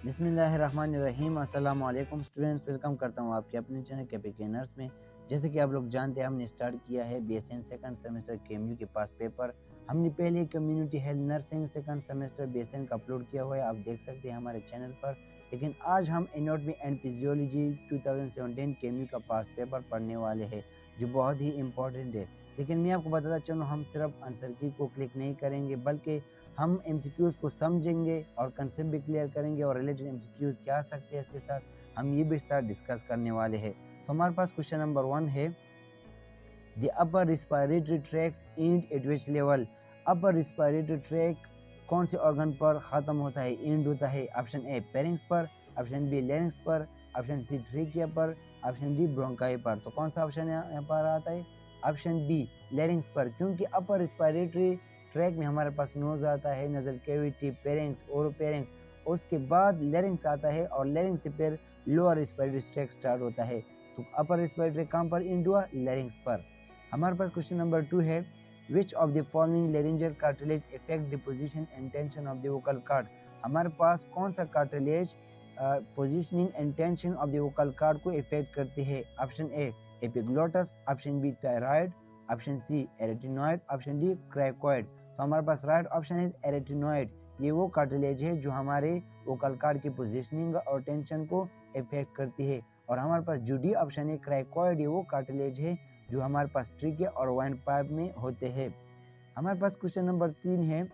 बिस्मिल्लाहिर्रहमानिर्रहीम। अस्सलाम वालेकुम स्टूडेंट्स, वेलकम करता हूँ आपके अपने चैनल केपीके नर्स में। जैसे कि आप लोग जानते हैं, हमने स्टार्ट किया है बीएसएन सेकंड सेमेस्टर केएमयू के पास पेपर। हमने पहले community health nursing second semester BSN का अपलोड किया हुआ है, आप देख सकते हैं हमारे चैनल पर। लेकिन आज हम एनाटॉमी एंड फिजियोलॉजी 2017 केएमयू का पास पेपर पढ़ने वाले हैं, जो बहुत ही इम्पोर्टेंट है। लेकिन मैं आपको बताता चलूँ, हम सिर्फ आंसर की को क्लिक नहीं करेंगे, बल्कि हम एमसीक्यूज़ को समझेंगे और कंसेप्ट भी क्लियर करेंगे और रिलेटेड एमसीक्यूज़ क्या आ सकते हैं इसके साथ, हम ये भी साथ डिस्कस करने वाले हैं। तो हमारे पास क्वेश्चन नंबर 1 है, the upper respiratory tracks and eight which level. Upper respiratory track कौन से ऑर्गन पर ख़त्म होता है, एंड होता है? ऑप्शन ए पेरिंग्स पर, ऑप्शन बी लेरिंग्स पर, ऑप्शन सी ट्रीकिया पर, ऑप्शन डी ब्रोंकाई पर। तो कौन सा ऑप्शन यहाँ पर आता है? ऑप्शन बी लेरिंग्स पर, क्योंकि अपर रिस्पायरेटरी ट्रैक में हमारे पास नोज आता है, नजल कैविटी, पेरिंग्स, ओरोपेरिंग्स, उसके बाद लेरिंग्स आता है और लेरिंग्स से फिर लोअर रिस्पायरेटरी ट्रैक स्टार्ट होता है। तो अपर रिस्पायरेटरी कहाँ पर एंड हुआ? लेरिंग्स पर। हमारे पास क्वेश्चन नंबर 2 है, which of the following laryngeal cartilage effect the position and tension of the vocal cord. हमारे पास कौन सा cartilage positioning and tension of the vocal cord को इफेक्ट करती है? Option A epiglottis, option B thyroid, option C arytenoid, option D cricoid. तो हमारे पास राइट ऑप्शन है एरेटिनॉइड। ये वो कार्टिलेज है जो हमारे वोकल कॉर्ड की पोजीशनिंग और टेंशन को इफेक्ट करती है। और हमारे पास जो डी ऑप्शन है क्राइकॉइड, ये वो कार्टिलेज है जो हमारे पास ट्रिकिया और वाइंड पाइप में होते हैं। हमारे पास क्वेश्चन नंबर 3 है,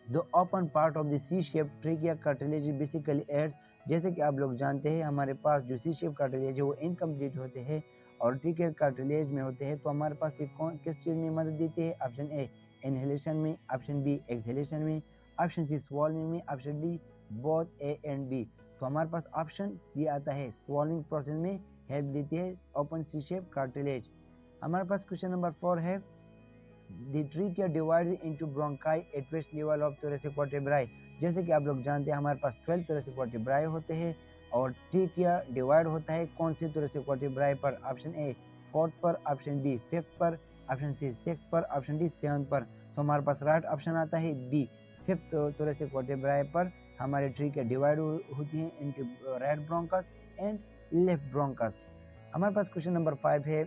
the open part of the C shape trachea cartilage basically aids. जैसे कि आप लोग जानते हैं, हमारे पास जो सी शेप कार्टिलेज है वो इनकम्प्लीट होते हैं और ट्रिकिया कार्टिलेज में होते हैं। तो हमारे पास ये कौन किस चीज़ में मदद देती है? ऑप्शन ए इनहेलेशन में, ऑप्शन बी एक्सहेलेशन में, ऑप्शन सी स्वॉलिंग में, option D both A and B. तो हमारे पास ऑप्शन सी आता है, स्वॉलिंग प्रोसेस में हेल्प देती है ओपन सी शेप कार्टिलेज। हमारे पास क्वेश्चन नंबर 4 है, the trachea divided into bronchi at which level of thoracic vertebrae। जैसे कि आप लोग जानते हैं, हमारे पास 12 thoracic vertebrae होते हैं और ट्रिकिया डिवाइड होता है कौन से thoracic vertebrae पर? ऑप्शन ए 4th पर, ऑप्शन बी 5th पर, ऑप्शन सी 6th पर, ऑप्शन डी 7th पर। तो हमारे पास राइट ऑप्शन आता है बी 5th thoracic vertebrae पर हमारे ट्रिकिया डिवाइड होती है into right bronchus and left bronchus. हमारे पास क्वेश्चन नंबर 5 है,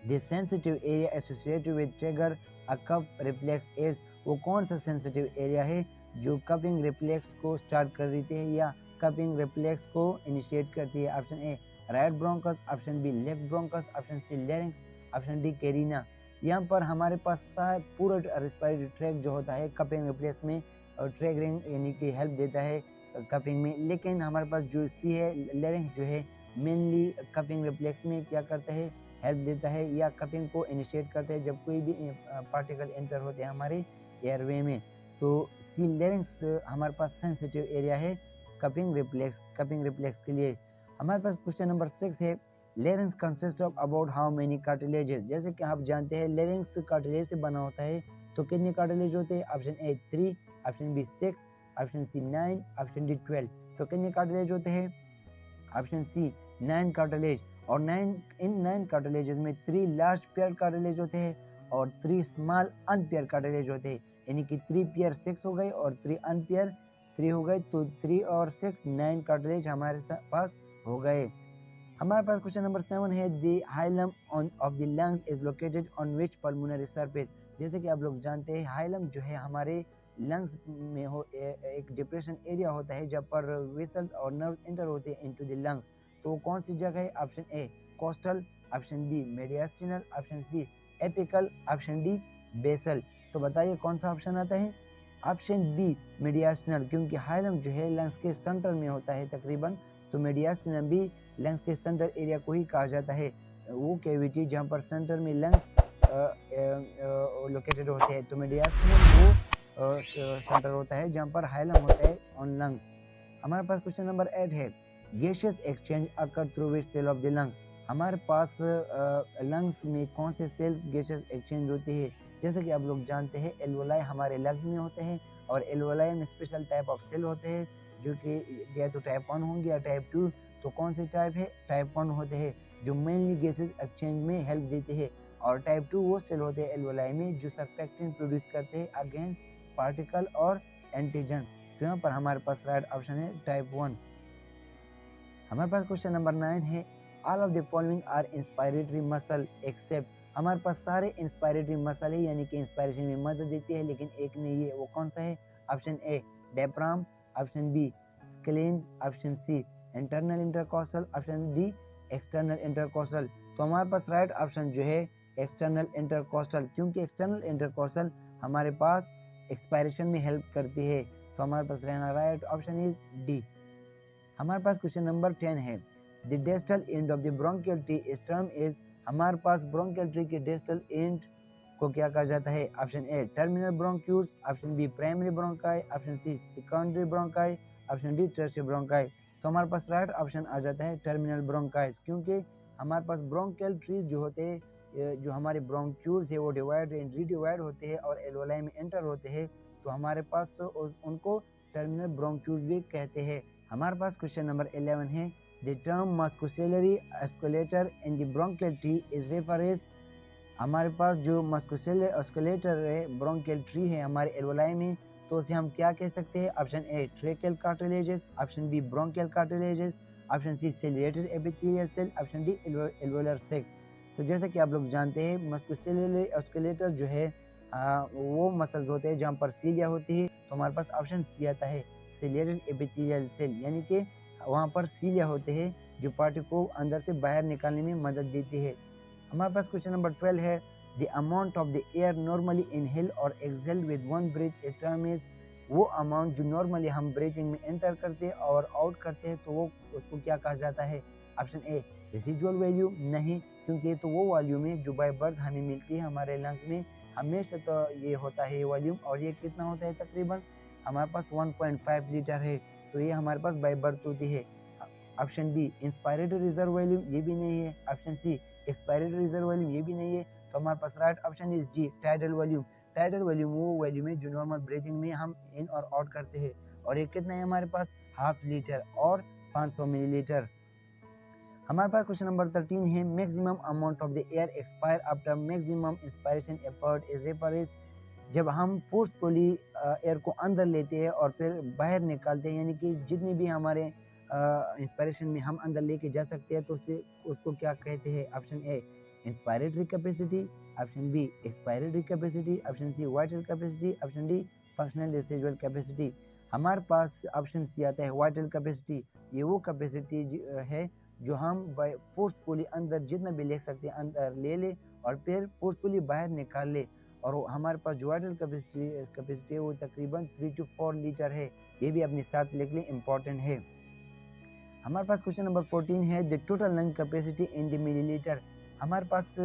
the sensitive area associated with trigger a cup reflex is. वो कौन सा सेंसिटिव एरिया है जो कपिंग रिफ्लेक्स को स्टार्ट कर देती है या कपिंग रिफ्लेक्स को इनिशिएट करती है? Option A right bronchus, option B left bronchus, option C larynx, option D carina. यहाँ पर हमारे पास पूरा रिस्पायरेटरी ट्रैक जो होता है कपिंग रिफ्लेक्स में और ट्रिगरिंग यानी कि हेल्प देता है कपिंग में। लेकिन हमारे पास जो सी है लेरिंक्स जो है मेनली कपिंग रिफ्लेक्स में क्या करता है? हेल्प देता है या कपिंग को इनिशिएट करते हैं जब कोई भी पार्टिकल एंटर होते हैं हमारे एयरवे में। तो सी लेरिंक्स हमारे पास सेंसिटिव एरिया है कपिंग रिफ्लेक्स के लिए। हमारे पास क्वेश्चन नंबर 6 है, larynx consist of about how many cartilages. जैसे कि आप जानते हैं लेरिंक्स कार्टिलेज से बना होता है, तो कितने कार्टिलेज होते हैं? Option A 3, option B 6, option C 9, option D 12। तो कितने कार्टिलेज होते हैं? Option C 9 cartilage. और 9 कार्टिलेजेस में 3 लार्ज पेयर कार्टिलेज होते हैं और 3 स्मॉल अनपेयर कार्टिलेज होते हैं, यानी कि 3 पेयर 6 हो गए और 3 अनपेयर 3 हो गए। तो 3 और 6 9 कार्टिलेज हमारे पास हो गए। हमारे पास क्वेश्चन नंबर 7 है, the hilum of the lungs is located on which pulmonary surface. जैसे कि आप लोग जानते हैं, हाइलम जो है हमारे लंग्स में हो एक डिप्रेशन एरिया होता है जब पर वेसल्स और नर्व एंटर होते हैं इनटू द लंग्स। तो वो कौन सी जगह है? Option A costal, option B mediastinal, option C apical, option D basal. तो बताइए कौन सा ऑप्शन आता है? ऑप्शन बी मेडियास्टिनल, क्योंकि हाइलम जो है लंग्स के सेंटर में होता है तकरीबन। तो मेडियास्टिनम भी लंग्स के सेंटर एरिया को ही कहा जाता है, वो कैविटी जहाँ पर सेंटर में लंग्स लोकेटेड होते हैं। तो मेडियास्टिनम वो सेंटर होता है जहाँ पर हाइलम होता है ऑन लंग्स। हमारे पास क्वेश्चन नंबर 8 है, gaseous exchange occur through which cell of the lungs. हमारे पास लंग्स में कौन से सेल गैसियस एक्सचेंज होती है? जैसे कि आप लोग जानते हैं एल्वोलाई हमारे लंग्स में होते हैं और एल्वोलाई में स्पेशल टाइप ऑफ सेल होते हैं जो कि या तो टाइप 1 होंगे या टाइप 2। तो कौन से टाइप है? टाइप 1 होते हैं जो मेनली गैसेस एक्सचेंज में हेल्प देते हैं, और टाइप 2 वो सेल होते हैं एल्वोलाई में जो सरफेक्टेंट प्रोड्यूस करते हैं अगेंस्ट पार्टिकल और एंटीजन। तो यहाँ पर हमारे पास राइट ऑप्शन है टाइप 1। हमारे पास क्वेश्चन नंबर 9 है all of the following are inspiratory muscle except. हमारे पास सारे इंस्पायरेटरी मसल है यानी कि इंस्पायरेशन में मदद देती है, लेकिन एक नहीं है, वो कौन सा है? Option A diaphragm, option B scalene, option C internal intercostal, option D external intercostal. तो हमारे पास राइट ऑप्शन जो है एक्सटर्नल इंटरकॉस्टल, क्योंकि एक्सटर्नल इंटरकॉस्टल हमारे पास एक्सपायरेशन में हेल्प करती है। तो हमारे पास रहना राइट ऑप्शन इज डी। हमारे पास क्वेश्चन नंबर 10 है the distal end of the bronchial tree is term is. हमारे पास ब्रोंकियल ट्री के डिस्टल एंड को क्या कहा जाता है? Option A terminal bronchioles, option B primary bronchi, option C secondary bronchi, option D tertiary bronchi. तो हमारे पास राइट ऑप्शन आ जाता है टर्मिनल ब्रोंकाइस, क्योंकि हमारे पास ब्रोंकियल ट्रीज जो होते हैं, जो हमारे ब्रोंक्यूल्स है वो डिवाइड एंड रीडिवाइड होते हैं और एल्वेओलाई में एंटर होते हैं, तो हमारे पास उनको टर्मिनल ब्रोंक्यूल्स भी कहते हैं। हमारे पास क्वेश्चन नंबर 11 है the term muscular escalator in the bronchial tree is reference. हमारे पास जो मस्कुलरी एस्कुलेटर है ब्रोंकियल ट्री है हमारे एल्वेओलाई में, तो उसे हम क्या कह सकते हैं? Option A tracheal cartilages, option B bronchial cartilages, option C ciliated epithelial cell, option D alveolar sacs. तो जैसा कि आप लोग जानते हैं मस्कुलरी एस्कुलेटर जो है वो मसल्स होते हैं जहाँ पर सीलिया होती है, तो हमारे पास ऑप्शन सी आता है सिलिएटेड एपिथेलियल सेल, यानी कि वहाँ पर सीलिया होते हैं जो पार्टी को अंदर से बाहर निकालने में मदद देती है। हमारे पास क्वेश्चन नंबर 12 है the amount of the air normally inhale और exhale with one breath is term is. वो अमाउंट जो नॉर्मली हम ब्रीथिंग में एंटर करते हैं और आउट करते हैं, तो वो उसको क्या कहा जाता है? ऑप्शन ए रेसिजुअल वैल्यूम, नहीं, क्योंकि ये तो वो वॉल्यूम है जो बाय बर्थ हमें मिलती है हमारे लंग्स में हमेशा, तो ये होता है वॉल्यूम, और ये कितना होता है? तकरीबन हमारे पास 1.5 लीटर है, तो ये हमारे पास बाय बर्थ होती है। Option B inspiratory reserve volume, ये भी नहीं है। Option C expiratory reserve volume, ये भी नहीं है। तो हमारे पास right option is D tidal volume. Tidal volume वो वॉल्यूम है जो नॉर्मल ब्रीथिंग में हम इन और आउट करते हैं, और ये कितना है हमारे पास? हाफ लीटर और 500 मिलीलीटर। हमारे पास क्वेश्चन नंबर 13 है maximum amount of the air expire after maximum inspiration effort is reference. जब हम फोर्सफुली एयर को अंदर लेते हैं और फिर बाहर निकालते हैं, यानी कि जितनी भी हमारे इंस्पायरेशन में हम अंदर लेके जा सकते हैं, तो उसको क्या कहते हैं? Option A inspiratory capacity, option B expiratory capacity, option C vital capacity, option D functional residual capacity. हमारे पास ऑप्शन सी आता है वाइटल कैपेसिटी। ये वो कैपेसिटी है जो हम फोर्सफुली अंदर जितना भी ले सकते हैं अंदर ले ले और फिर फोर्सफुली बाहर निकाल ले, और हमारे पास जो वाइटल कैपेसिटी है वो तकरीबन 3 to 4 लीटर है। ये भी अपने साथ लिख लें, इम्पॉर्टेंट है। हमारे पास क्वेश्चन नंबर 14 है the total lung capacity in the millilitre. हमारे पास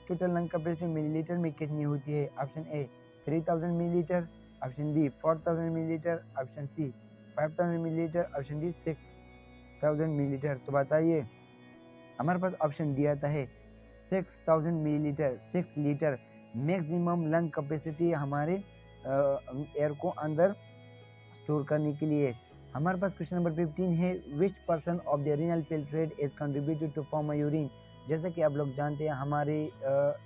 टोटल लंग कैपेसिटी मिलीलीटर में कितनी होती है? Option A 3000 millilitre, option B 4000 millilitre, option C 5000 millilitre, option D 6000 millilitre. तो बताइए, हमारे पास ऑप्शन डी आता है 6000 millilitre, 6 litre maximum lung capacity हमारे एयर को अंदर स्टोर करने के लिए। हमारे पास क्वेश्चन नंबर 15 है which percent of the renal filtrate is contributed to form a urine. जैसे कि आप लोग जानते हैं हमारे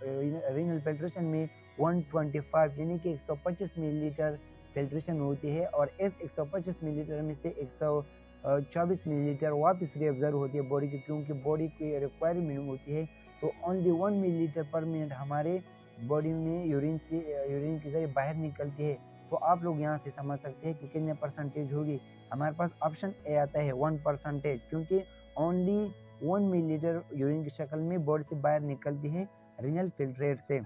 रीनल फिल्ट्रेशन में 125 यानी कि 125 मिलीलीटर फिल्ट्रेशन होती है, और इस 125 मिलीलीटर में से 124 मिलीलीटर वापस रिअब्जर्व होती है बॉडी की, क्योंकि बॉडी की रिक्वायरमेंट होती है। तो ओनली 1 मिलीलीटर पर मिनट हमारे बॉडी में यूरिन के जरिए बाहर निकलती है। तो आप लोग यहाँ से समझ सकते हैं कि कितने परसेंटेज होगी। हमारे पास ऑप्शन ए आता है 1%, क्योंकि ओनली 1 मिलीलीटर यूरिन की शक्ल में बॉडी से बाहर निकलती है रीनल फिल्ट्रेट से।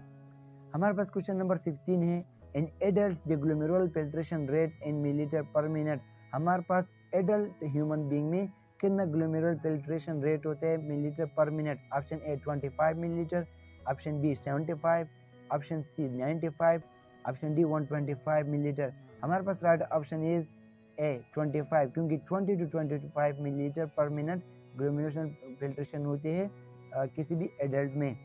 हमारे पास क्वेश्चन नंबर 16 है in adults the glomerular filtration rate in millilitre per minute. हमारे पास एडल्ट ह्यूमन बीइंग में कितना ग्लोमेरुलर फिल्ट्रेशन रेट होता है millilitre per minute? Option A 25 millilitre, option B 75, option C 95, option D 125 millilitre. हमारे पास right option is A 25, क्योंकि 20 to 25 millilitre per minute glomerular filtration होती है किसी भी एडल्ट में।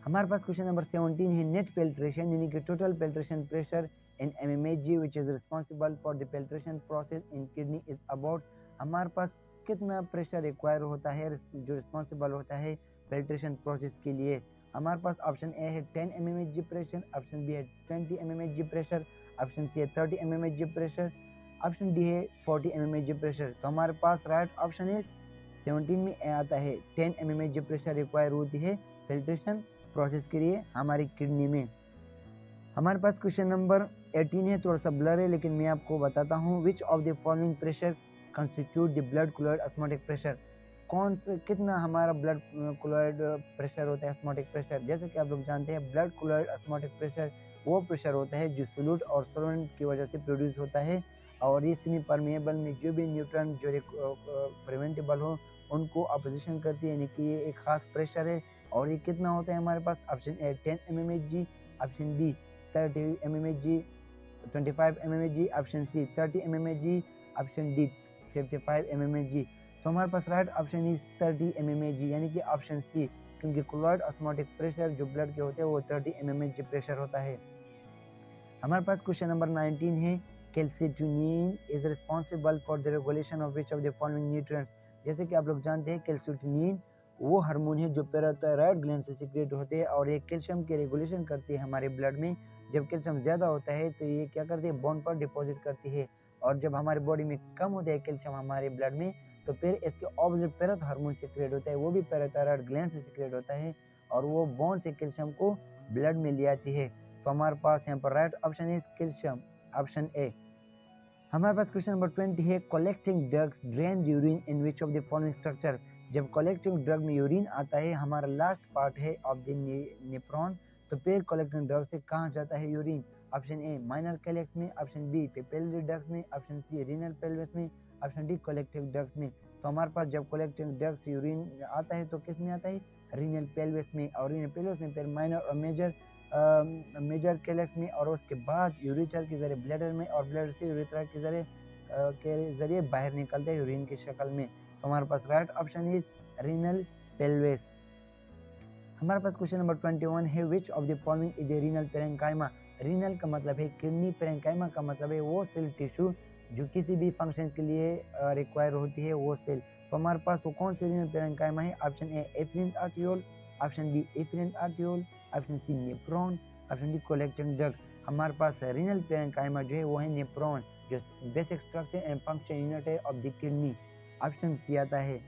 हमारे पास क्वेश्चन नंबर 17 है नेट फिल्ट्रेशन यानी कि total filtration pressure in mmHg which is responsible for the filtration process in kidney is about. हमारे पास कितना प्रेशर रिक्वायर होता है जो रिस्पॉन्सिबल होता है फिल्ट्रेशन प्रोसेस के लिए? हमारे पास ऑप्शन ए है 10 mmHg प्रेशर, ऑप्शन बी है 20 mmHg प्रेशर, ऑप्शन सी है 30 mmHg प्रेशर, ऑप्शन डी है 40 mmHg प्रेशर। तो हमारे पास राइट ऑप्शन इज 17 में आता है 10 mmHg प्रेशर रिक्वायर होती है फिल्ट्रेशन प्रोसेस के लिए हमारी किडनी में। हमारे पास क्वेश्चन नंबर 18 है, थोड़ा सा ब्लर है लेकिन मैं आपको बताता हूँ। विच of the following pressure constitute the blood chloride osmotic pressure. कौन से कितना हमारा ब्लड क्लोराइड प्रेशर होता है ऑस्मोटिक प्रेशर। जैसे कि आप लोग जानते हैं ब्लड क्लोराइड ऑस्मोटिक प्रेशर वो प्रेशर होता है जो सोल्यूट और सॉल्वेंट की वजह से प्रोड्यूस होता है, और ये सेमी परमेएबल में जो भी न्यूट्रॉन जो प्रिवेंटेबल हो उनको अपोजिशन करती है, यानी कि ये एक खास प्रेशर है। और ये कितना होता है हमारे पास। Option A 10 mmHg, option B 30 mmHg, 25 mmHg, option C 30 mmHg, option D 55 mmHg। तो हमारे पास राइट ऑप्शन इज 30 mmHg, यानी कि ऑप्शन सी, क्योंकि क्लोराइड ऑस्मोटिक प्रेशर जो ब्लड के होते हैं वो 30 mmHg प्रेशर होता है। हमारे पास क्वेश्चन नंबर 19 है, calcitonin is responsible for the regulation of which of the following nutrients. जैसे कि आप लोग जानते हैं कैल्सिटोनिन वो हार्मोन है जो पैराथायरॉयड ग्लैंड से सीक्रेट होते हैं, और ये कैल्शियम की रेगुलेशन करती है हमारे ब्लड में। जब कैल्शियम ज़्यादा होता है तो ये क्या करती है, बोन पर डिपॉजिट करती है, और जब हमारे बॉडी में कम होता है कैल्शियम हमारे ब्लड में तो फिर इसके ऑपोजिट पैराथ हार्मोन सीक्रेट होता है, वो भी पैराथायरॉयड ग्लैंड से सीक्रेट होता है, और वो बोन से कैल्शियम को ब्लड में ले आती है। तो हमारे पास यहाँ पर right option is calcium, option A. हमारे पास क्वेश्चन नंबर 20 है, collecting drugs drain urine in which of the following structure. जब कलेक्टिंग ड्रग में यूरिन आता है, हमारा लास्ट पार्ट है ऑफ द नेफ्रॉन, तो फिर कलेक्टिंग ड्रग से कहाँ जाता है urine. Option A minor calyx में, ऑप्शन बी पेपिलरी डक्ट्स में, ऑप्शन सी रीनल पेल्विस में, ऑप्शन डी कलेक्टिव डक्ट्स में। तो हमारे पास जब कलेक्टिंग डक्ट्स यूरिन आता है तो किस में आता है, रीनल पेल्विस में, और रीनल पेल्विस में फिर माइनर और मेजर कैलेक्स में, और उसके बाद यूरेटर के जरिए ब्लैडर में, और ब्लैडर से यूरेथ्रा के जरिए बाहर निकलता है यूरिन की शक्ल में। तो हमारे पास right option is renal pelvis. हमारे पास क्वेश्चन नंबर 21 है, which of the following is a renal parenchyma. Renal का मतलब है किडनी, पेरेन्काइमा का मतलब है वो सेल टिश्यू जो किसी भी फंक्शन के लिए रिक्वायर होती है वो सेल। तो हमारे पास वो कौन सी रीनल पेरेन्काइमा है। Option A afferent arteriole, option B efferent arteriole, option C nephron, option D collecting duct. हमारे पास रीनल पेरेन्काइमा जो है वो है नेफ्रॉन, जो basic structure and function unit है of the kidney. Option C आता है।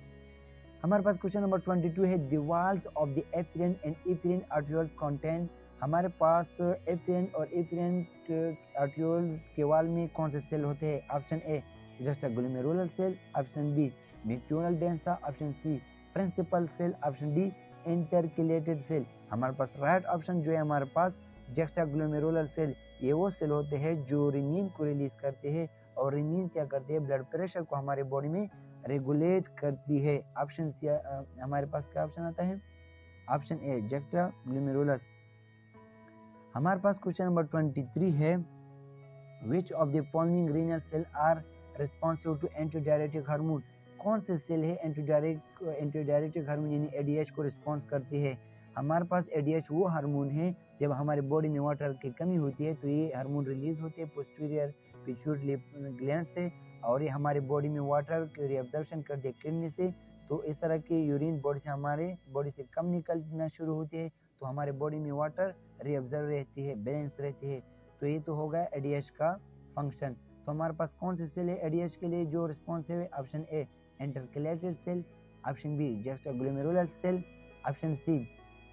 हमारे पास क्वेश्चन नंबर 22 है, the walls of the afferent and efferent arterioles contain. हमारे पास एफरेंट और एफरेंट आर्टियोल्स के वॉल में कौन से सेल होते हैं। Option A just glomerular cell, option B macular densa, option C principal cell, option D intercalated cell. हमारे पास राइट ऑप्शन जो है हमारे पास जुक्स्टाग्लोमेरुलर सेल, ये वो सेल होते हैं जो रेनिन को रिलीज करते हैं, और रेनिन क्या करते हैं, ब्लड प्रेशर को हमारे बॉडी में रेगुलेट करती है। ऑप्शन सी हमारे पास क्या ऑप्शन आता है, ऑप्शन ए जुक्स्टाग्लोमेरुलस। हमारे पास क्वेश्चन नंबर 23 है, which of the following renal cell are responsible to antidiuretic hormone. कौन से सेल है एंटीडायरेटिक हार्मोन यानी एडीएच को रिस्पॉन्स करती है। हमारे पास एडीएच वो हार्मोन है जब हमारे बॉडी में वाटर की कमी होती है तो ये हार्मोन रिलीज होते हैं पोस्टीरियर पिट्यूटरी ग्लैंड से, और ये हमारे बॉडी में वाटर की रिएब्जॉर्प्शन करती है किडनी से। तो इस तरह की यूरिन बॉडी से हमारे बॉडी से कम निकलना शुरू होती है तो हमारे बॉडी में वाटर रिएब्जॉर्ब रहती है, बैलेंस रहती है। तो ये तो होगा एडीएच का फंक्शन। तो हमारे पास कौन से सेल है एडीएच के लिए जो रिस्पॉन्सिव है। Option A intercalated cell, option B juxtaglomerular cell, option C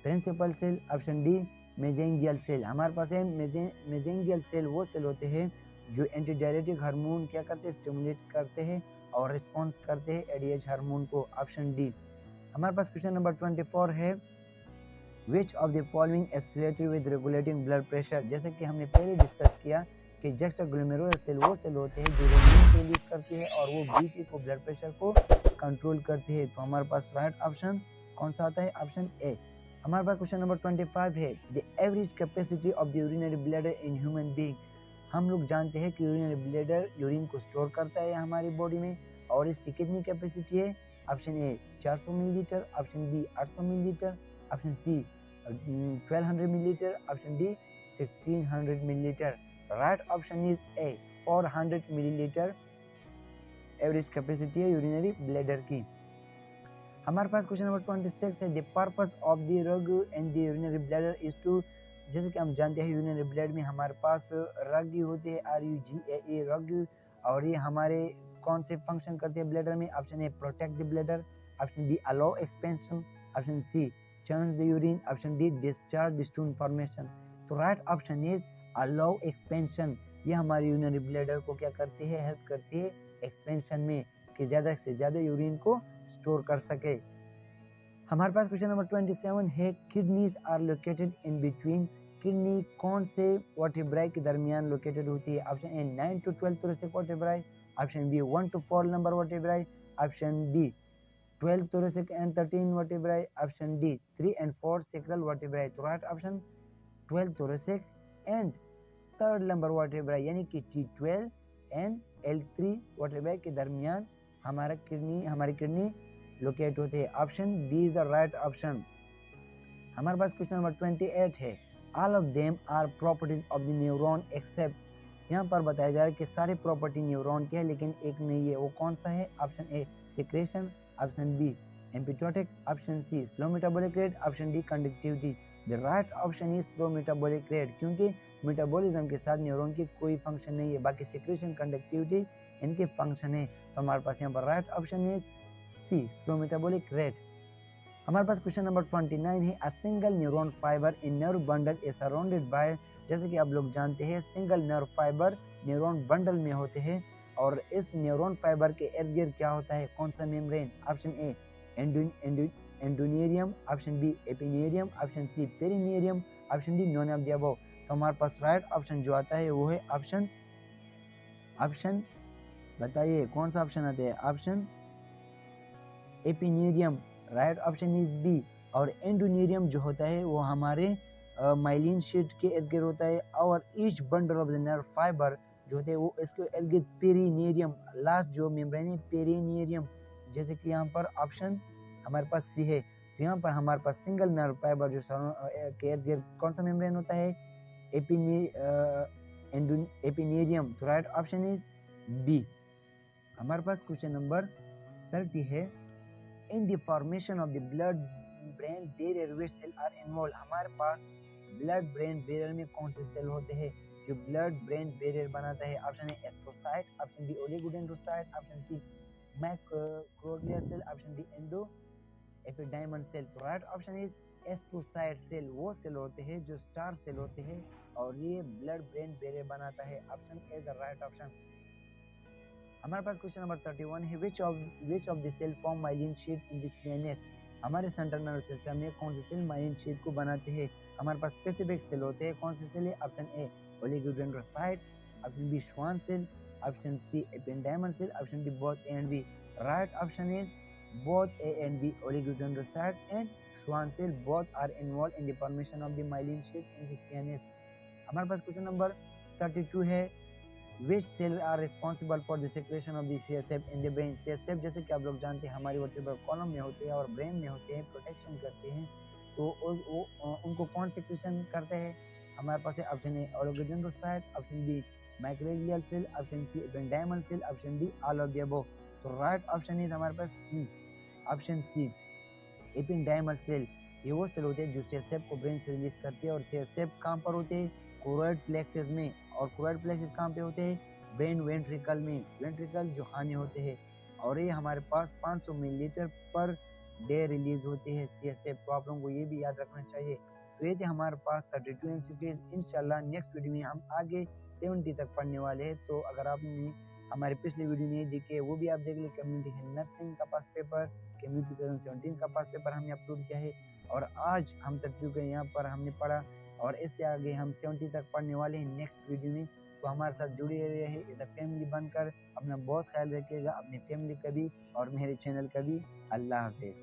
principal cell, option D mesangial cell. हमारे पास है मेसेंजियल सेल वो सेल होते हैं जो एंटीडायरेटिक हार्मोन क्या करते हैं, स्टिमुलेट करते हैं और रिस्पॉन्स करते हैं एडीएच हार्मोन को। Option D. हमारे पास क्वेश्चन नंबर 24 है, which of the following associated with regulating blood pressure. जैसे कि हमने पहले डिस्कस किया कि जुक्स्टाग्लोमेरुलर सेल वो सेल होते हैं जो रेनिन रिलीज करती है और वो बीपी को ब्लड प्रेशर को कंट्रोल करती है। तो हमारे पास राइट ऑप्शन कौन सा आता है, ऑप्शन ए। हमारे पास क्वेश्चन नंबर 25 है, the average capacity of the urinary bladder in human being. हम लोग जानते हैं कि यूरिनरी ब्लैडर यूरिन को स्टोर करता है हमारी बॉडी में, और इसकी कितनी कैपेसिटी है। Option A 400 millilitre, option B 800 millilitre, option C 1200 millilitre, option D 1600 millilitre. Right option is A 400 millilitre average capacity है यूरिनरी ब्लैडर की। हमारे पास क्वेश्चन नंबर 26 है, the purpose of the rug and the urinary bladder is to. जैसे कि हम जानते हैं यूरिनरी ब्लैडर में हमारे पास रग होते हैं, RUGAE रग, और ये हमारे कौन से फंक्शन करते हैं ब्लैडर में? Option A protect the bladder, option B allow expansion, option C churn the urine, option D discharge the stool formation. तो right option is allow expansion. ये हमारी यूरिनरी ब्लैडर को क्या करती है? हेल्प करती है एक्सपेंशन में, कि ज़्यादा से ज़्यादा यूरिन को स्टोर कर सके। हमारे पास क्वेश्चन नंबर 27 है, kidneys are located in between. Kidney कौन से वर्टिब्राई के दरमियान लोकेटेड होती है? Option A 9 to 12 thoracic vertebrae, option B 1 to 4 number vertebrae, option B 12 thoracic and 13 vertebrae, option D 3 and 4 sacral vertebrae. तो right option 12 thoracic and 3rd number vertebrae यानी कि T12 and L3 वर्टिब्राई के दरमियान हमारी kidney locate होते हैं। Option B is the right option. हमारे पास क्वेश्चन नंबर 28 है, all of them are properties of the neuron except. यहाँ पर बताया जा रहा है कि सारी प्रॉपर्टी न्यूरॉन की है लेकिन एक नहीं है, वो कौन सा है? Option A secretion, option B amitotic, option C slow metabolic rate, option D conductivity. The right option is slow metabolic rate, क्योंकि मेटाबॉलिज्म के साथ न्यूरॉन की कोई फंक्शन नहीं है, बाकी सिक्रेशन कंडक्टिविटी इनके फंक्शन है। तो हमारे पास यहाँ पर right option is C slow metabolic rate. हमारे पास क्वेश्चन नंबर 29 है, a single neuron fibre in nerve bundle is surrounded by. जैसे कि आप लोग जानते हैं single nerve fibre neuron bundle में होते हैं और इस न्यूरॉन फाइबर के इर्द गिर्द क्या होता है? कौन सा membrane? Option A endoneurium, option B epineurium, option C perineurium, option D none of the above. तो हमारे पास राइट ऑप्शन जो आता है वो है ऑप्शन बताइए कौन सा ऑप्शन आता है? Option epineurium, right option is B. और एंडोनेरियम जो होता है वो हमारे माइलिन शीट के इर्द गिर्द होता है और each bundle of the nerve fibre जो होते हैं वो इसके इर्द गिर्द पेरिनेरियम, लास्ट जो मेम्ब्रेन है पेरिनेरियम। जैसे कि यहाँ पर ऑप्शन हमारे पास सी है, तो यहाँ पर हमारे पास सिंगल नर्व फाइबर जो के इर्द गिर्द कौन सा मेम्ब्रेन होता है? एपिनेरियम। तो राइट ऑप्शन इज बी। हमारे पास क्वेश्चन नंबर 30 है, in the formation of the blood brain barrier which cell are involve. हमारे पास ब्लड ब्रेन बैरियर में कौन से सेल होते हैं जो ब्लड ब्रेन बैरियर बनाता है? Option A astrocyte, option B oligodendrocyte, option C macroglia cell, option D endo ependymal cell. तो right option is astrocyte cell. वो सेल होते हैं जो स्टार सेल होते हैं और ये ब्लड ब्रेन बैरियर बनाता है। Option A is the right option. हमारे पास क्वेश्चन नंबर 31 है, which of the cell form myelin sheet in the CNS. हमारे सेंट्रल नर्वस सिस्टम में कौन से सेल माइलिन शीट को बनाते हैं? हमारे पास स्पेसिफिक सेल होते हैं, कौन से सेल है? Option A oligodendrocytes, option B Schwann cell, option C ependymal cell, option D both A and B. Right option is both A and B, oligodendrocyte and Schwann cell both are involved in the formation of the myelin sheath in the CNS। हमारे पास question number 32 है, which cell are responsible for the secretion of the CSF in the brain। CSF जैसे कि आप लोग जानते हैं हमारी वर्टिब्रल कॉलम में होते हैं और ब्रेन में होते हैं, प्रोटेक्शन करते हैं। तो उनको कौन सेक्रेशन करते हैं? हमारे पास है option A oligodendrocyte, option B microglial cell, option C ependymal cell, option D all of the above. तो राइट ऑप्शन इज हमारे पास C, option C ependymal cell. ये वो सेल होते हैं जो सीएसएफ को ब्रेन से रिलीज करते हैं और सीएसएफ कहाँ पर होते हैं? कोरोइड प्लेक्सस में। और कोरोइड प्लेक्सस कहाँ पे होते हैं? ब्रेन वेंट्रिकल में। वेंट्रिकल जो खाने होते हैं और ये हमारे पास 500 मिलीलीटर पर डे रिलीज होते हैं सीएसएफ। तो आप लोगों को ये भी याद रखना चाहिए। तो ये थे हमारे पास 32 एमसीक्यूज। इंशाल्लाह नेक्स्ट वीडियो में हम आगे 70 तक पढ़ने वाले हैं। तो अगर आपने हमारे पिछले वीडियो नहीं देखे वो भी आप देख लें। कम्युनिटी हेल्थ नर्सिंग का पास पेपर, कम्युनिटी 2017 का पास पेपर हमने अपलोड किया है और आज हम तक चुके यहाँ पर हमने पढ़ा और इससे आगे हम 70 तक पढ़ने वाले हैं नेक्स्ट वीडियो में। तो हमारे साथ जुड़े रहे इस फैमिली बनकर। अपना बहुत ख्याल रखिएगा, अपनी फैमिली का भी और मेरे चैनल का भी। अल्लाह हाफिज़।